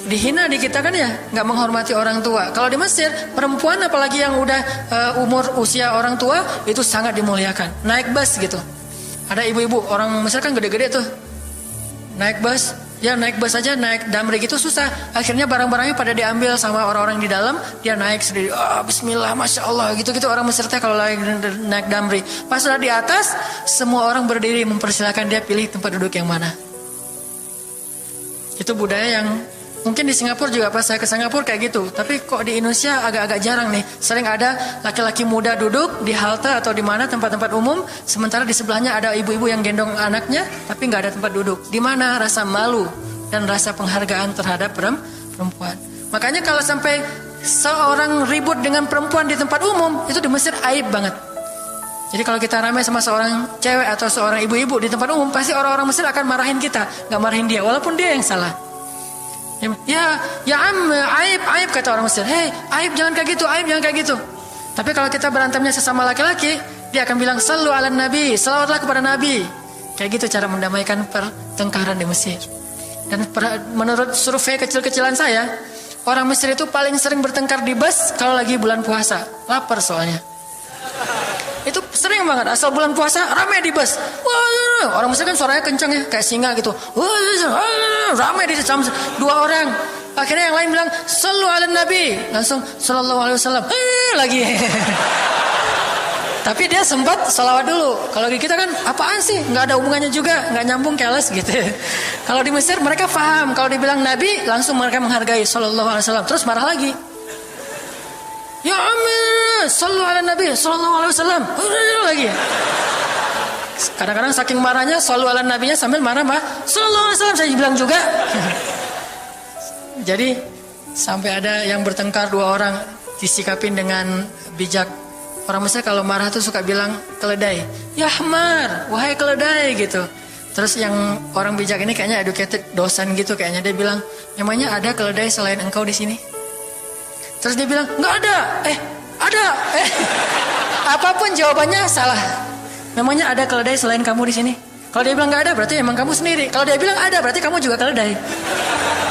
A: dihina di kita kan ya, nggak menghormati orang tua. Kalau di Mesir, perempuan apalagi yang udah umur usia orang tua itu sangat dimuliakan. Naik bus gitu, ada ibu-ibu orang Mesir kan gede-gede tuh, naik bus. Ya naik bus aja, naik damri gitu susah. Akhirnya barang-barangnya pada diambil sama orang-orang di dalam. Dia naik sendiri, bismillah, masya Allah, gitu-gitu orang Mesir teh kalau lagi naik damri. Pas sudah di atas, semua orang berdiri mempersilahkan dia pilih tempat duduk yang mana. Itu budaya yang mungkin di Singapura juga, pas saya ke Singapura kayak gitu. Tapi kok di Indonesia agak-agak jarang nih. Sering ada laki-laki muda duduk di halte atau di mana tempat-tempat umum, sementara di sebelahnya ada ibu-ibu yang gendong anaknya, tapi nggak ada tempat duduk. Di mana rasa malu dan rasa penghargaan terhadap perempuan. Makanya kalau sampai seorang ribut dengan perempuan di tempat umum, itu di Mesir aib banget. Jadi kalau kita ramai sama seorang cewek atau seorang ibu-ibu di tempat umum, pasti orang-orang Mesir akan marahin kita, nggak marahin dia, walaupun dia yang salah. Ya aib kata orang Mesir. Aib jangan kayak gitu, aib jangan kayak gitu. Tapi kalau kita berantemnya sesama laki-laki, dia akan bilang sallu ala nabi, salawatlah kepada nabi. Kayak gitu cara mendamaikan pertengkaran di Mesir. Dan menurut survei kecil-kecilan saya, orang Mesir itu paling sering bertengkar di bus kalau lagi bulan puasa, lapar soalnya. Itu sering banget, asal bulan puasa ramai di bus. Wah, orang Mesir kan suaranya kencang ya, kayak singa gitu. Wah, ramai di jam 2 orang. Akhirnya yang lain bilang sallu ala nabi, langsung sallallahu alaihi wasallam. Lagi. Tapi dia sempat salawat dulu. Kalau di kita kan apaan sih, nggak ada hubungannya juga, nggak nyambung, keles gitu. Kalau di Mesir mereka paham, kalau dibilang nabi langsung mereka menghargai sallallahu alaihi wasallam, terus marah lagi. Ya amin, sallu ala nabi sallallahu alaihi wasallam. Lagi. Kadang-kadang saking marahnya sallu ala nabinya sambil marah sallallahu alaihi wasallam, saya bilang juga. Jadi sampai ada yang bertengkar 2 orang disikapin dengan bijak. Orang Mesir kalau marah tuh suka bilang keledai. Yahmar, wahai keledai gitu. Terus yang orang bijak ini kayaknya educated dosen gitu kayaknya, dia bilang, memangnya ada keledai selain engkau di sini? Terus dia bilang, nggak ada. Ada. Apapun jawabannya salah. Memangnya ada keledai selain kamu di sini? Kalau dia bilang nggak ada, berarti emang kamu sendiri. Kalau dia bilang ada, berarti kamu juga keledai.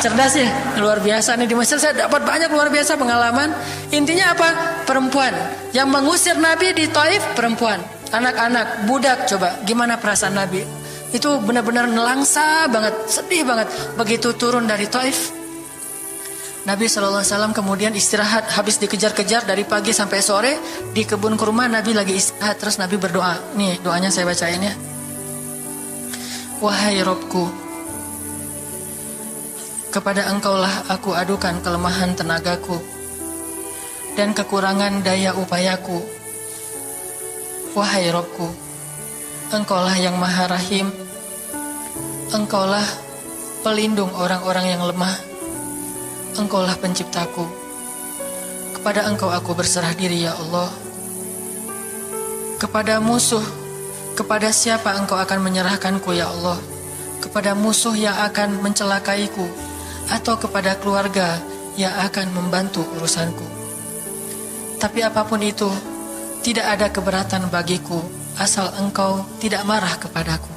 A: Cerdas ya, luar biasa nih di Mesir. Saya dapat banyak luar biasa pengalaman. Intinya apa? Perempuan yang mengusir Nabi di Taif, perempuan, anak-anak, budak. Coba gimana perasaan Nabi? Itu benar-benar nelangsa banget, sedih banget. Begitu turun dari Taif, Nabi SAW kemudian istirahat. Habis dikejar-kejar dari pagi sampai sore di kebun kurma, Nabi lagi istirahat. Terus Nabi berdoa. Nih doanya saya bacain ya. Wahai Robku, kepada engkaulah aku adukan kelemahan tenagaku dan kekurangan daya upayaku. Wahai Robku, engkaulah yang maha rahim, engkaulah pelindung orang-orang yang lemah, engkaulah penciptaku. Kepada engkau aku berserah diri ya Allah. Kepada musuh, kepada siapa engkau akan menyerahkanku ya Allah? Kepada musuh yang akan mencelakaiku, atau kepada keluarga yang akan membantu urusanku? Tapi apapun itu, tidak ada keberatan bagiku, asal engkau tidak marah kepadaku.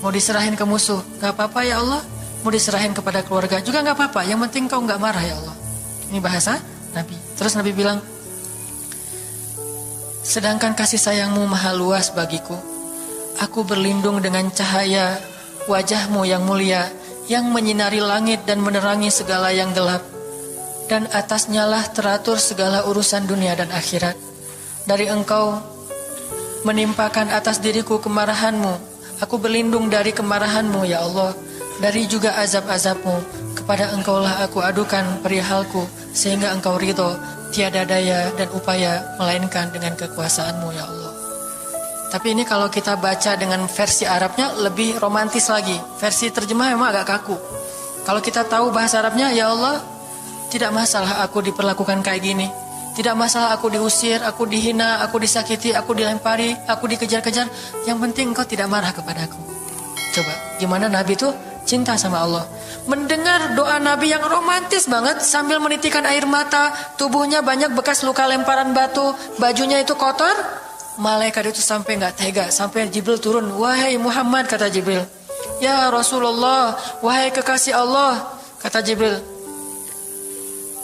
A: Mau diserahin ke musuh, gak apa-apa ya Allah. Mau diserahin kepada keluarga juga gak apa-apa, yang penting kau gak marah ya Allah. Ini bahasa Nabi. Terus Nabi bilang, sedangkan kasih sayangmu maha luas bagiku, aku berlindung dengan cahaya wajahmu yang mulia, yang menyinari langit dan menerangi segala yang gelap, dan atasnya lah teratur segala urusan dunia dan akhirat. Dari engkau menimpakan atas diriku kemarahanmu, aku berlindung dari kemarahanmu ya Allah, dari juga azab-azabmu. Kepada engkaulah aku adukan perihalku, sehingga engkau ridho. Tiada daya dan upaya melainkan dengan kekuasaanmu ya Allah. Tapi ini kalau kita baca dengan versi Arabnya lebih romantis lagi. Versi terjemah memang agak kaku. Kalau kita tahu bahasa Arabnya, ya Allah, tidak masalah aku diperlakukan kayak gini. Tidak masalah aku diusir, aku dihina, aku disakiti, aku dilempari, aku dikejar-kejar. Yang penting engkau tidak marah kepadaku. Coba, gimana Nabi itu cinta sama Allah. Mendengar doa Nabi yang romantis banget sambil menitikan air mata, tubuhnya banyak bekas luka lemparan batu, bajunya itu kotor. Malaikat itu sampai gak tega, sampai Jibril turun. Wahai Muhammad, kata Jibril. Ya Rasulullah, wahai kekasih Allah, kata Jibril.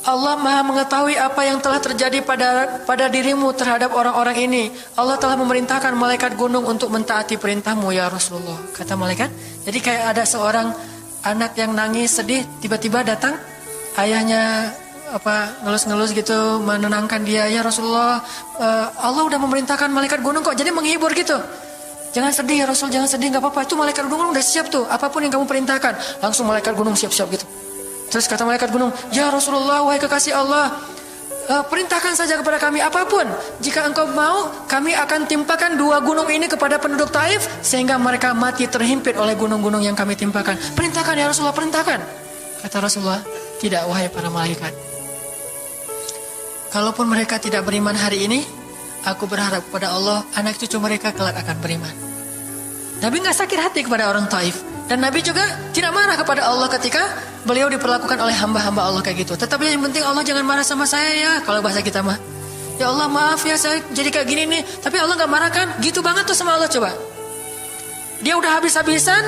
A: Allah maha mengetahui apa yang telah terjadi pada dirimu terhadap orang-orang ini. Allah telah memerintahkan malaikat gunung untuk mentaati perintahmu ya Rasulullah, kata malaikat. Jadi kayak ada seorang anak yang nangis sedih, tiba-tiba datang ayahnya ngelus-ngelus gitu, menenangkan dia. Ya Rasulullah, Allah udah memerintahkan malaikat gunung kok, jadi menghibur gitu. Jangan sedih ya Rasul, jangan sedih, gak apa-apa, itu malaikat gunung udah siap tuh, apapun yang kamu perintahkan. Langsung malaikat gunung siap-siap gitu. Terus kata malaikat gunung, ya Rasulullah, wahai kekasih Allah, perintahkan saja kepada kami apapun. Jika engkau mau, kami akan timpakan 2 gunung ini kepada penduduk Taif, sehingga mereka mati terhimpit oleh gunung-gunung yang kami timpakan. Perintahkan ya Rasulullah, perintahkan. Kata Rasulullah, tidak wahai para malaikat. Kalaupun mereka tidak beriman hari ini, aku berharap kepada Allah, anak cucu mereka kelak akan beriman. Nabi gak sakit hati kepada orang Taif. Dan Nabi juga tidak marah kepada Allah ketika beliau diperlakukan oleh hamba-hamba Allah kayak gitu. Tetapi yang penting Allah jangan marah sama saya ya. Kalau bahasa kita mah, ya Allah maaf ya saya jadi kayak gini nih. Tapi Allah gak marah kan? Gitu banget tuh sama Allah coba. Dia udah habis-habisan,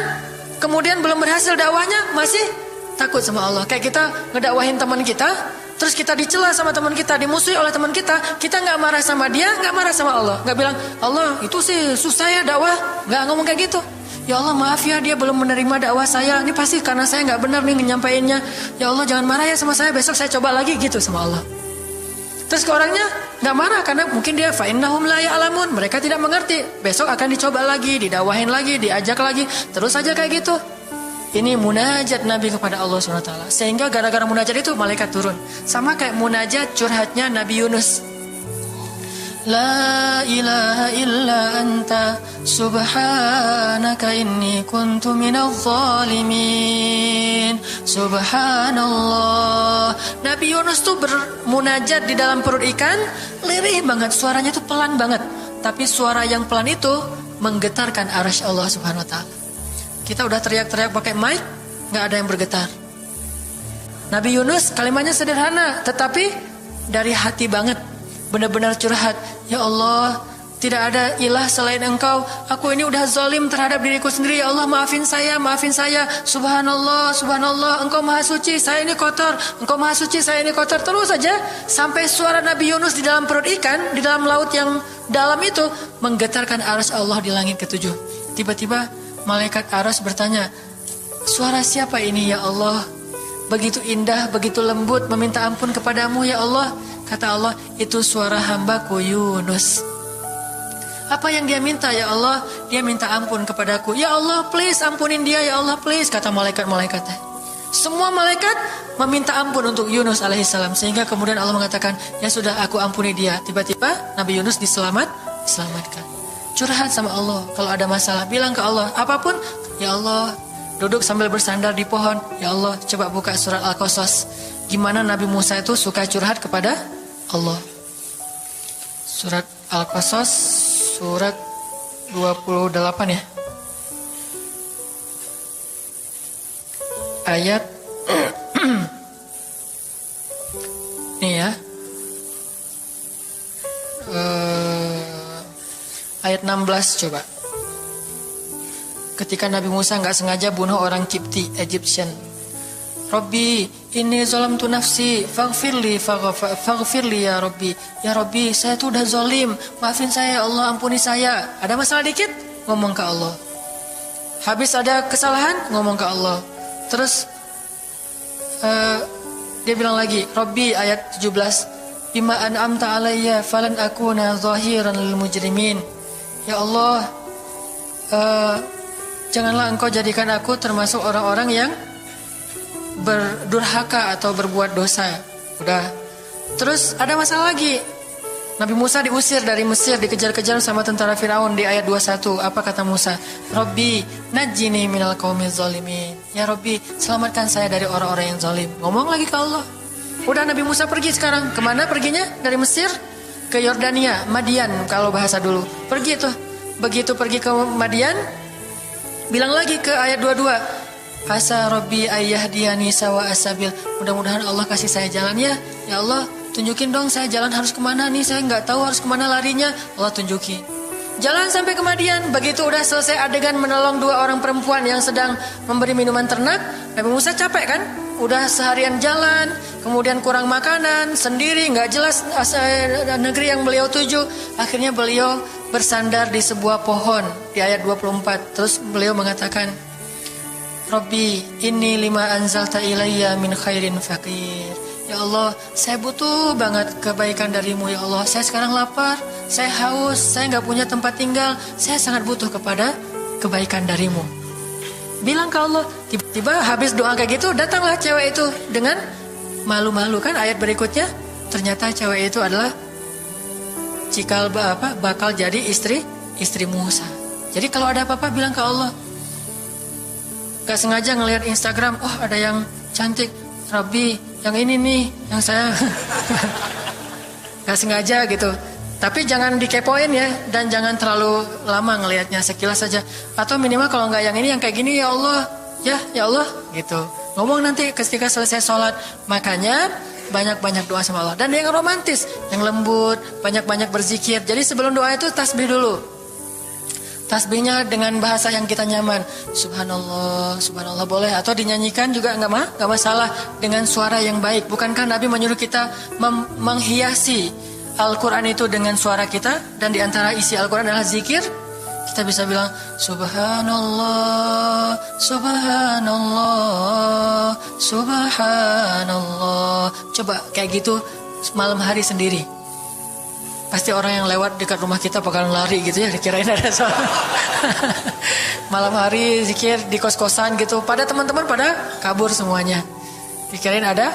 A: kemudian belum berhasil dakwahnya, masih takut sama Allah. Kayak kita ngedakwahin teman kita, terus kita dicela sama teman kita, dimusuhi oleh teman kita gak marah sama dia, gak marah sama Allah. Gak bilang, Allah itu sih susah ya dakwah. Gak ngomong kayak gitu. Ya Allah maaf ya dia belum menerima dakwah saya. Ini pasti karena saya gak benar nih nyampainnya. Ya Allah jangan marah ya sama saya, besok saya coba lagi gitu sama Allah. Terus ke orangnya gak marah karena mungkin dia fa'innahum la ya'lamun, mereka tidak mengerti. Besok akan dicoba lagi, didakwahin lagi, diajak lagi. Terus aja kayak gitu. Ini munajat Nabi kepada Allah SWT. Sehingga gara-gara munajat itu malaikat turun. Sama kayak munajat curhatnya Nabi Yunus. La ilaha illa anta subhanaka inni kuntu minadh dhalimin. Subhanallah. Nabi Yunus tuh bermunajat di dalam perut ikan, lirih banget, suaranya tuh pelan banget. Tapi suara yang pelan itu menggetarkan arasy Allah Subhanahu wa taala. Kita udah teriak-teriak pakai mic, nggak ada yang bergetar. Nabi Yunus kalimatnya sederhana, tetapi dari hati banget, benar-benar curhat. Ya Allah, tidak ada ilah selain Engkau. Aku ini udah zalim terhadap diriku sendiri. Ya Allah, maafin saya, maafin saya. Subhanallah, subhanallah, Engkau maha suci, saya ini kotor. Engkau maha suci, saya ini kotor. Terus saja sampai suara Nabi Yunus di dalam perut ikan, di dalam laut yang dalam itu menggetarkan arasy Allah di langit ketujuh. Tiba-tiba malaikat arasy bertanya, suara siapa ini ya Allah? Begitu indah, begitu lembut, meminta ampun kepadamu ya Allah. Kata Allah, itu suara hambaku Yunus. Apa yang dia minta ya Allah? Dia minta ampun kepadaku. Ya Allah, please ampunin dia ya Allah, please. Kata malaikat-malaikatnya. Semua malaikat meminta ampun untuk Yunus alaihissalam. Sehingga kemudian Allah mengatakan, ya sudah, aku ampuni dia. Tiba-tiba Nabi Yunus diselamatkan. Curhat sama Allah. Kalau ada masalah, bilang ke Allah. Apapun, ya Allah. Duduk sambil bersandar di pohon. Ya Allah, coba buka surat Al-Qasas. Gimana Nabi Musa itu suka curhat kepada Allah. Surat Al-Qasas, surat 28 ya. Ayat nih ya. Ayat 16 coba. Ketika Nabi Musa nggak sengaja bunuh orang Kipti, Egyptian. Rabbi, ini zalamtu nafsi, faghfirli ya Rabbi. Ya Rabbi, saya tuh udah zalim, maafin saya ya Allah, ampuni saya. Ada masalah dikit, ngomong ke Allah. Habis ada kesalahan, ngomong ke Allah. Terus dia bilang lagi, Rabbi, ayat 17, bima an'amta alayya falan akuna zahiran lil mujrimin. Ya Allah, janganlah Engkau jadikan aku termasuk orang-orang yang berdurhaka atau berbuat dosa. Udah. Terus ada masalah lagi. Nabi Musa diusir dari Mesir, dikejar-kejar sama tentara Firaun di ayat 21. Apa kata Musa? Rabbi, najjini minal qaumiz zalimin. Ya Rabbi, selamatkan saya dari orang-orang yang zalim. Ngomong lagi ke Allah. Udah, Nabi Musa pergi sekarang. Kemana perginya? Dari Mesir ke Yordania, Madian kalau bahasa dulu. Pergi tuh. Begitu pergi ke Madian, bilang lagi ke ayat 22. Asa Rabbi ayyahdiyani sawa asabil. Mudah-mudahan Allah kasih saya jalan ya. Ya Allah, tunjukin dong saya jalan harus kemana nih. Saya nggak tahu harus kemana larinya. Allah tunjukin. Jalan sampai ke Madian. Begitu udah selesai adegan menolong dua orang perempuan yang sedang memberi minuman ternak, Nabi Musa capek kan? Udah seharian jalan, kemudian kurang makanan, sendiri, nggak jelas negeri yang beliau tuju. Akhirnya beliau bersandar di sebuah pohon di ayat 24. Terus beliau mengatakan, Rabbi, inni lima anzalta ilayya min khairin faqir. Ya Allah, saya butuh banget kebaikan darimu ya Allah. Saya sekarang lapar, saya haus, saya nggak punya tempat tinggal. Saya sangat butuh kepada kebaikan darimu. Bilang ke Allah. Tiba-tiba habis doa kayak gitu, datanglah cewek itu dengan malu-malu kan. Ayat berikutnya, ternyata cewek itu adalah bakal jadi istri Musa. Jadi kalau ada apa-apa bilang ke Allah. Gak sengaja ngelihat Instagram, oh ada yang cantik, Rabbi, yang ini nih, yang saya gak sengaja gitu. Tapi jangan dikepoin ya, dan jangan terlalu lama ngelihatnya, sekilas saja. Atau minimal kalau nggak yang ini, yang kayak gini, ya Allah, ya Allah, gitu. Ngomong nanti ketika selesai sholat. Makanya banyak-banyak doa sama Allah. Dan yang romantis, yang lembut, banyak-banyak berzikir. Jadi sebelum doa itu tasbih dulu. Tasbihnya dengan bahasa yang kita nyaman. Subhanallah, subhanallah boleh. Atau dinyanyikan juga nggak masalah dengan suara yang baik. Bukankah Nabi menyuruh kita menghiasi Al-Quran itu dengan suara kita? Dan diantara isi Al-Quran adalah zikir. Kita bisa bilang Subhanallah, Subhanallah, Subhanallah. Coba kayak gitu malam hari sendiri. Pasti orang yang lewat dekat rumah kita bakalan lari gitu ya, dikirain ada soal. Malam hari zikir di kos-kosan gitu, pada teman-teman pada kabur semuanya. Dikirain ada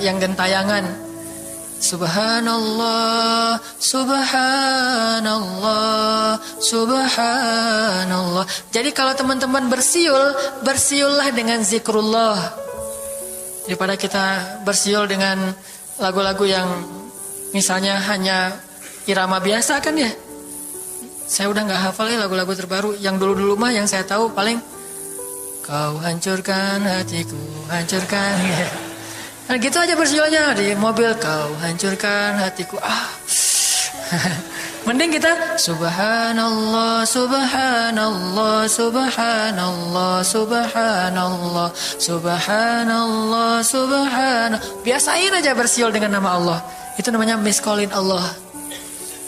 A: yang gentayangan. Subhanallah, subhanallah, subhanallah. Jadi kalau teman-teman bersiul, bersiullah dengan zikrullah. Daripada kita bersiul dengan lagu-lagu yang misalnya hanya irama biasa kan ya. Saya udah gak hafal ya lagu-lagu terbaru. Yang dulu-dulu mah yang saya tahu paling kau hancurkan hatiku, hancurkan ya. Nah gitu aja bersiulnya di mobil, kau hancurkan hatiku. Mending kita subhanallah, subhanallah, subhanallah, subhanallah, subhanallah, subhanallah. Biasain aja bersiul dengan nama Allah. Itu namanya miss-callin Allah.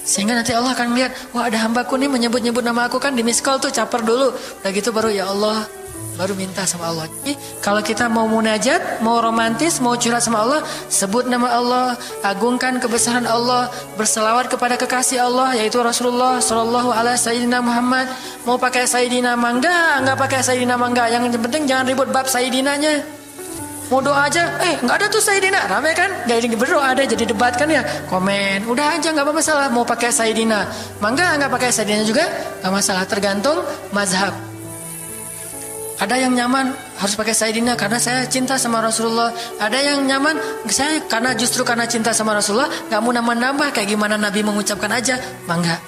A: Sehingga nanti Allah akan melihat, wah ada hambaku nih menyebut-nyebut nama aku kan, di miss-call tuh caper dulu. Udah gitu baru ya Allah, baru minta sama Allah. Jadi, kalau kita mau munajat, mau romantis, mau curhat sama Allah, sebut nama Allah, agungkan kebesaran Allah, berselawat kepada kekasih Allah, yaitu Rasulullah Sallallahu Alaihi Sayyidina Muhammad. Mau pakai Sayyidina mangga, nggak pakai Sayyidina mangga. Yang penting jangan ribut bab Sayyidinanya. Mau doa aja, nggak ada tuh Sayyidina, ramai kan? Gak berdoa ada, jadi debat kan ya, komen. Udah aja nggak apa masalah. Mau pakai Sayyidina mangga, nggak pakai Sayyidina juga nggak masalah. Tergantung mazhab. Ada yang nyaman harus pakai Sayyidina karena saya cinta sama Rasulullah. Ada yang nyaman saya justru karena cinta sama Rasulullah gak mau nambah-nambah kayak gimana Nabi mengucapkan aja. Mangga.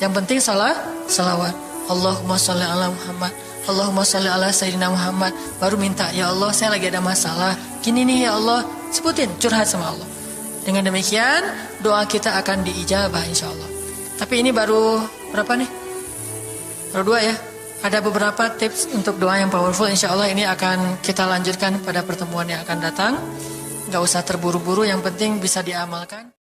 A: Yang penting salawat. Allahumma sholli ala Muhammad, Allahumma sholli ala Sayyidina Muhammad. Baru minta, ya Allah saya lagi ada masalah gini nih ya Allah. Sebutin, curhat sama Allah. Dengan demikian doa kita akan diijabah insya Allah. Tapi ini baru berapa nih? Baru 2 ya. Ada beberapa tips untuk doa yang powerful. Insya Allah ini akan kita lanjutkan pada pertemuan yang akan datang. Gak usah terburu-buru, yang penting bisa diamalkan.